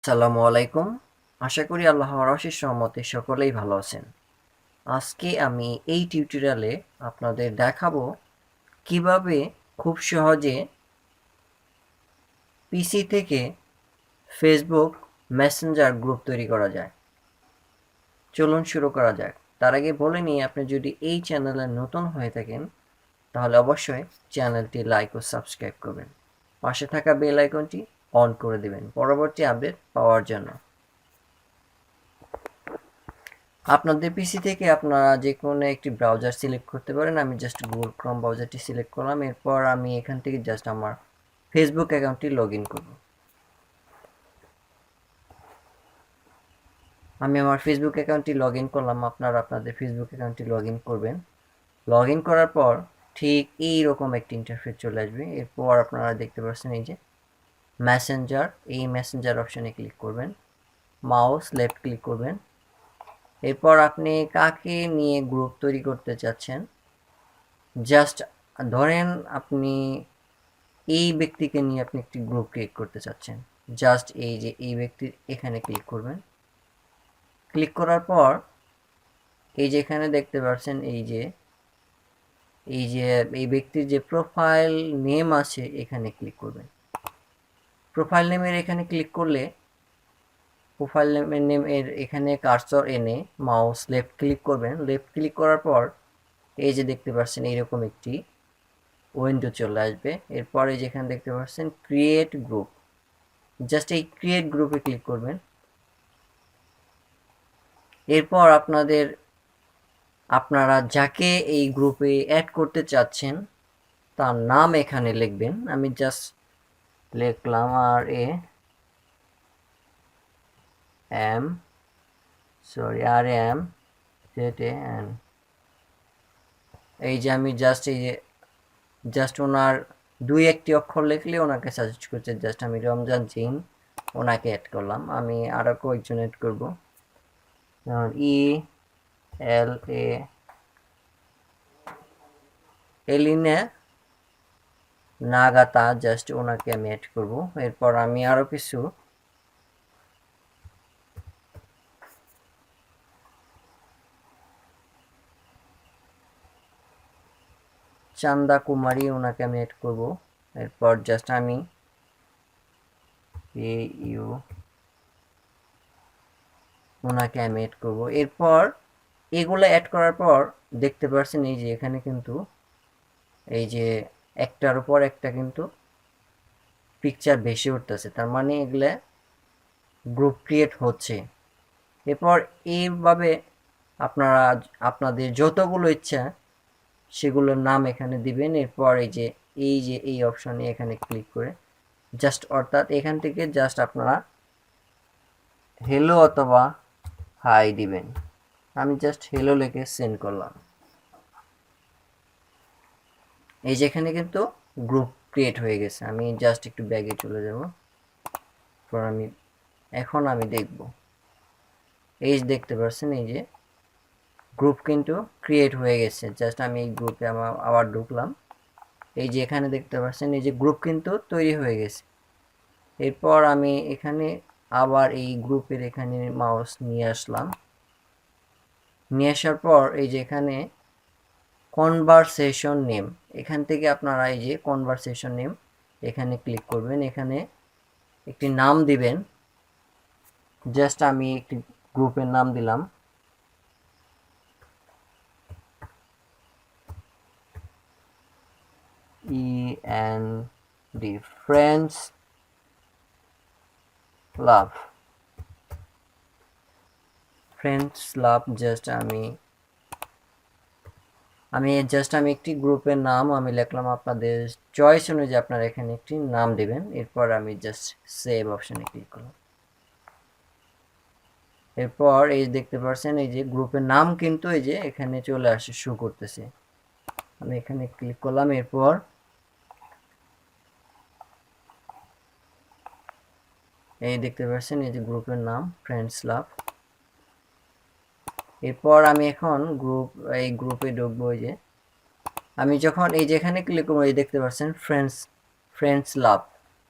আসসালামু আলাইকুম। আশা করি আল্লাহর অশেষ রহমতে সকলেই ভালো আছেন। আজকে আমি এই টিউটোরিয়ালে আপনাদের দেখাবো কিভাবে খুব সহজে পিসি থেকে ফেসবুক মেসেঞ্জার গ্রুপ তৈরি করা যায়। চলুন শুরু করা যাক। তার আগে বলে নিই, আপনি যদি এই চ্যানেলে নতুন হয়ে থাকেন তাহলে অবশ্যই চ্যানেলটি লাইক ও সাবস্ক্রাইব করবেন। পাশে থাকা বেল আইকনটি অন করে দেবেন পরবর্তী আপডেট পাওয়ার জন্য। আপনাদের পিসি থেকে আপনারা যে কোনো একটি ব্রাউজার সিলেক্ট করতে পারেন। আমি জাস্ট গুগল ক্রোম ব্রাউজারটি সিলেক্ট করলাম। এরপর আমি এখান থেকে জাস্ট আমার ফেসবুক অ্যাকাউন্টটি লগ ইন করব। আমি আমার ফেসবুক অ্যাকাউন্টটি লগ ইন করলাম। আপনারা আপনাদের ফেসবুক অ্যাকাউন্টটি লগ ইন করবেন। লগ ইন করার পর ঠিক এইরকম একটি ইন্টারফেস চলে আসবে। এরপর আপনারা দেখতে পাচ্ছেন এই যে মেসেঞ্জার, এই মেসেঞ্জার অপশানে ক্লিক করবেন, মাউস লেফট ক্লিক করবেন। এরপর আপনি কাকে নিয়ে গ্রুপ তৈরি করতে চাচ্ছেন, জাস্ট ধরেন আপনি এই ব্যক্তিকে নিয়ে আপনি একটি গ্রুপ ক্রিয়েট করতে চাচ্ছেন, জাস্ট এই যে এই ব্যক্তির এখানে ক্লিক করবেন। ক্লিক করার পর এই যে এখানে দেখতে পাচ্ছেন এই যে এই ব্যক্তির যে প্রোফাইল নেম আছে এখানে ক্লিক করবেন। প্রোফাইল নেমের এখানে ক্লিক করলে প্রোফাইল নেমের এখানে কার্সর এনে মাউস লেফট ক্লিক করবেন। লেফট ক্লিক করার পর এই যে দেখতে পাচ্ছেন এইরকম একটি উইন্ডো চলে আসবে। এরপরে যেখানে দেখতে পাচ্ছেন ক্রিয়েট গ্রুপ, জাস্ট এই ক্রিয়েট গ্রুপে ক্লিক করবেন। এরপর আপনারা যাকে এই গ্রুপে অ্যাড করতে চাচ্ছেন তার নাম এখানে লিখবেন। আমি জাস্ট লিখলাম RAM এই যে আমি জাস্ট ওনার দুই একটি অক্ষর লিখলে ওনাকে সাজেস্ট করছে। জাস্ট আমি রমজান জিন ওনাকে অ্যাড করলাম। আমি আরও কয়েকজন অ্যাড করব, যেমন এলিনে নাগাতা, জাস্ট ওনাকে আমি অ্যাড করব। এরপর আমি আরও কিছু চান্দা কুমারী, ওনাকে আমি অ্যাড করব। এরপর জাস্ট আমি ওনাকে আমি অ্যাড করব। এরপর এগুলো অ্যাড করার পর দেখতে পাচ্ছেন এই যে এখানে কিন্তু এই যে একটার উপর একটা কিন্তু পিকচার ভেসে উঠতেছে, তার মানে এগুলা গ্রুপ ক্রিয়েট হচ্ছে। এরপর এইভাবে আপনারা আপনাদের যতগুলো ইচ্ছা সেগুলোর নাম এখানে দিবেন। এরপর এই অপশনে এখানে ক্লিক করে জাস্ট অর্থাৎ এখান থেকে জাস্ট আপনারা হ্যালো অথবা হাই দিবেন। আমি জাস্ট হ্যালো লিখে সেন্ড করলাম। এই যে এখানে কিন্তু গ্রুপ ক্রিয়েট হয়ে গেছে। আমি জাস্ট একটু ব্যাগে চলে যাব। এখন আমি দেখব, এই দেখতে পাচ্ছেন এই যে গ্রুপ কিন্তু ক্রিয়েট হয়ে গেছে। জাস্ট আমি এই গ্রুপে আবার ঢুকলাম। এই যে এখানে দেখতে পাচ্ছেন এই যে গ্রুপ কিন্তু তৈরি হয়ে গেছে। এরপর আমি এখানে আবার এই গ্রুপের এখানে মাউস নিয়ে আসলাম। নিয়ে আসার পর এই যে এখানে কনভারসেশন নেম, এখান থেকে আপনারা এই যে কনভারসেশন নেম এখানে ক্লিক করবেন। এখানে একটি নাম দিবেন। জাস্ট আমি একটি গ্রুপের নাম দিলাম END ফ্রেন্ডস লাভ। জাস্ট আমি একটি গ্রুপের নাম আমি লিখলাম। আপনাদের চয়েস অনুযায়ী আপনারা এখানে একটি নাম দিবেন। এরপর আমি জাস্ট সেভ অপশনে ক্লিক করলাম। এরপর এই দেখতে পাচ্ছেন এই যে গ্রুপের নাম কিন্তু এই যে এখানে চলে আসে, শো করতেছে। আমি এখানে ক্লিক করলাম। এরপর এই দেখতে পাচ্ছেন এই যে গ্রুপের নাম ফ্রেন্ডস লাভ। এরপর আমি এখন এই গ্রুপে ঢুকবো। এই যে আমি যখন এই যে এখানে ক্লিক করবো এই দেখতে পাচ্ছেন ফ্রেন্ডস লাভ,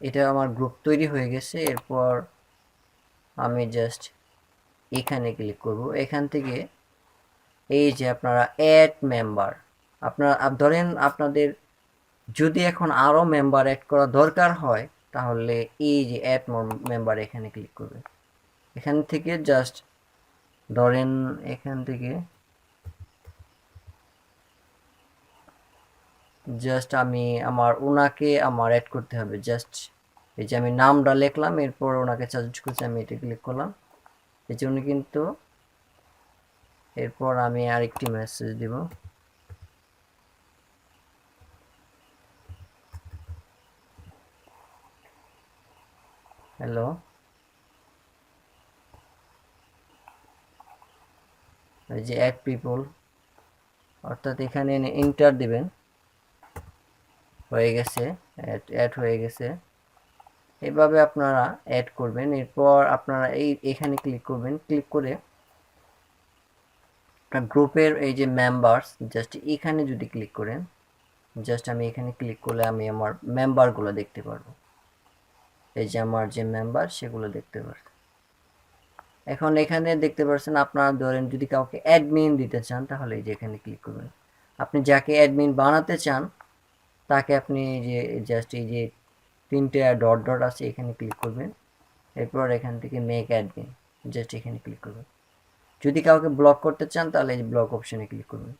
এটা আমার গ্রুপ তৈরি হয়ে গেছে। এরপর আমি জাস্ট এখানে ক্লিক করব। এখান থেকে এই যে আপনারা অ্যাড মেম্বার, আপনারা ধরেন আপনাদের যদি এখন আরও মেম্বার অ্যাড করা দরকার হয়, তাহলে এই যে অ্যাড মেম্বার এখানে ক্লিক করবেন। এখান থেকে জাস্ট ধরেন এখান থেকে জাস্ট আমি ওনাকে অ্যাড করতে হবে। জাস্ট এই যে আমি নামটা লিখলাম, এরপর ওনাকে সাজেস্ট করছি, আমি এটা ক্লিক করলাম, এই যে উনি কিন্তু, এরপর আমি আরেকটি মেসেজ দিব, হ্যালো, এই যে অ্যাড পিপল, অর্থাৎ এখানে এন্টার দিবেন, হয়ে গেছে, অ্যাড হয়ে গেছে। এভাবে আপনারা অ্যাড করবেন। এরপর আপনারা এখানে ক্লিক করবেন, ক্লিক করে গ্রুপের এই যে মেম্বার্স, জাস্ট এখানে যদি ক্লিক করেন, জাস্ট আমি এখানে ক্লিক করলে আমি আমার মেম্বারগুলো দেখতে পারবো। এই যে আমার যে মেম্বার সেগুলো দেখতে পারবেন। এখন এখানে দেখতে পাচ্ছেন, আপনারা ধরেন যদি কাউকে অ্যাডমিন দিতে চান, তাহলে এই যে এখানে ক্লিক করবেন। আপনি যাকে অ্যাডমিন বানাতে চান তাকে আপনি এই যে জাস্ট এই যে তিনটে ডট ডট আছে এখানে ক্লিক করবেন। এরপর এখান থেকে মেক অ্যাডমিন, জাস্ট এখানে ক্লিক করবেন। যদি কাউকে ব্লক করতে চান তাহলে এই ব্লক অপশনে ক্লিক করবেন।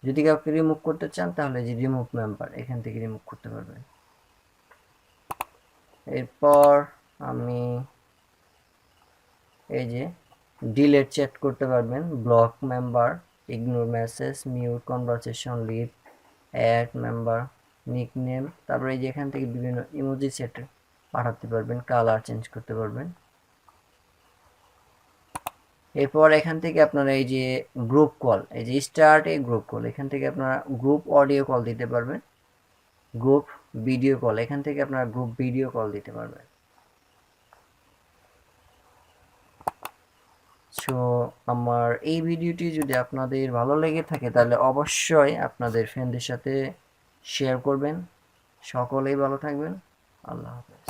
যদি কাউকে রিমুভ করতে চান তাহলে যে রিমুভ মেম্বার, এখান থেকে রিমুভ করতে পারবেন। এরপর আমি এই যে ডিলেট চ্যাট করতে পারবেন, block member, ignore message, mute conversation, leave, add member, nickname, তারপরে এই যে এখান থেকে বিভিন্ন ইমোজি সেট পাঠাতে পারবেন, কালার চেঞ্জ করতে পারবেন। এরপর এখান থেকে আপনারা এই যে গ্রুপ কল, এই যে স্টার্ট এ গ্রুপ কল, এখান থেকে আপনারা গ্রুপ অডিও কল দিতে পারবেন, গ্রুপ ভিডিও কল, এখান থেকে আপনারা গ্রুপ ভিডিও কল দিতে পারবেন। সো আমার এই ভিডিওটি যদি আপনাদের ভালো লেগে থাকে তাহলে অবশ্যই আপনাদের ফ্রেন্ডদের সাথে শেয়ার করবেন। সকলেই ভালো থাকবেন। আল্লাহ হাফেজ।